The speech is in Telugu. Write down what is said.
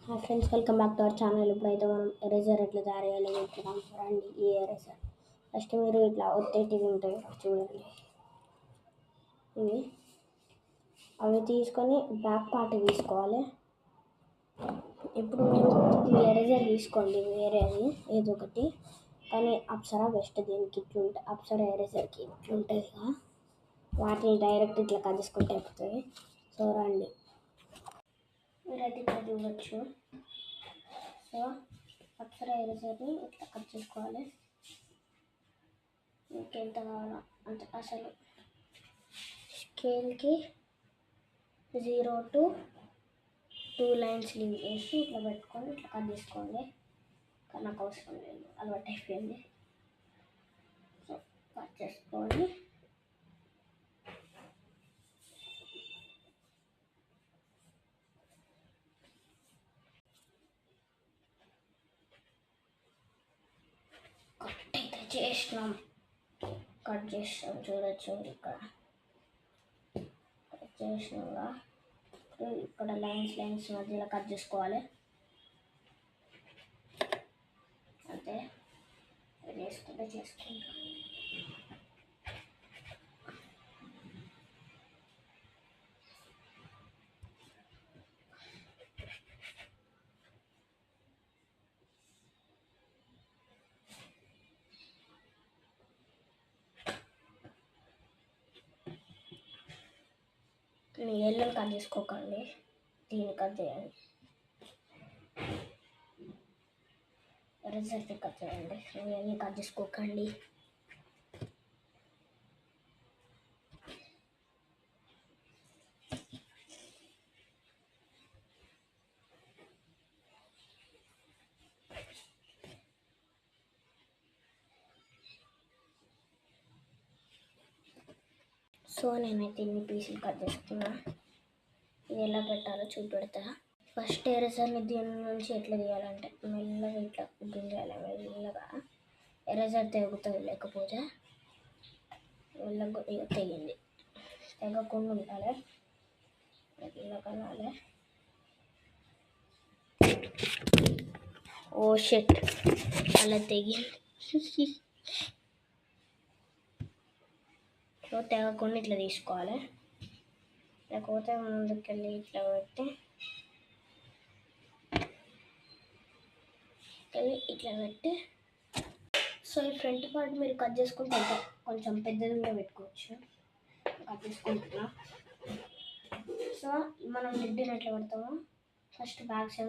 Hi friends, welcome back to our channel. ఇప్పుడైతే మనం ఎరేజర్ ఎట్లా తయారు చేయాలో చూద్దాం. రండి. ఈ ఎరేజర్ ఫస్ట్ మీరు ఇట్లా ఒత్తేటివి ఉంటాయి చూడండి, ఇవి అవి తీసుకొని బ్యాక్ పార్ట్ తీసుకోవాలి. ఇప్పుడు మీరు ఈ ఎరేజర్ తీసుకోండి, వేరేది ఏదో ఒకటి, కానీ అప్సరా బెస్ట్. దీనికి ఇట్లుంటే అప్సరా ఎరేజర్కి ఇట్లుంటుందిగా, వాటిని డైరెక్ట్ ఇట్లా కట్ చేసుకుంటే అయిపోతుంది. సో రండి, మీరైతే ఇట్లా చూడవచ్చు. సో అప్సరా ఎరేజర్ని ఇట్లా కట్ చేసుకోవాలి. మీకు ఎంత కావాలో అంత. అసలు స్కేల్కి 0 to 2 లైన్స్ లీవ్ వేసి ఇట్లా పెట్టుకొని ఇట్లా కట్ చేసుకోండి. కానీ నాకు అవసరం లేదు, అలవాటు అయిపోయింది. సో కట్ చేసుకొని కట్ చేస్తాం చూడొచ్చు. ఇక్కడ కట్ చేసినాక ఇక్కడ లైన్స్ మధ్యలో కట్ చేసుకోవాలి. అంతే, చేసుకుంటాం. మీ ఎల్లుని కట్ చేసుకోకండి, దీన్ని కట్ చేయండి. రిజల్ట్ కట్ చేయండి, ఇవన్నీ కట్ చేసుకోకండి. సో నేనైతే ఇన్ని పీసులు కట్ చేసుకున్నా. ఇది ఎలా పెట్టాలో చూపెడతా. ఫస్ట్ ఎరేజర్ని దీని నుంచి ఎట్లా తీయాలంటే మెల్లగా ఇట్లా గుంజాలి. మెల్లగా ఎరేజర్ తెగుతుంది, లేకపోతే మెల్లగా ఇక తెగింది. తెగకుండా ఉండాలి, మెల్లగా అనాలి. ఓ షెట్, అలా తెగింది. సో తెగకుండా ఇట్లా తీసుకోవాలి, లేకపోతే ముందుకెళ్ళి ఇట్లా పెట్టి ఇట్లా పెట్టి. సో ఈ ఫ్రంట్ పార్ట్ మీరు కట్ చేసుకుంటే కొంచెం పెద్దదిగా పెట్టుకోవచ్చు. కట్ చేసుకుంటున్నా. సో మనం లిడ్ని ఎట్లా పెడతామో ఫస్ట్ బ్యాక్ సైడ్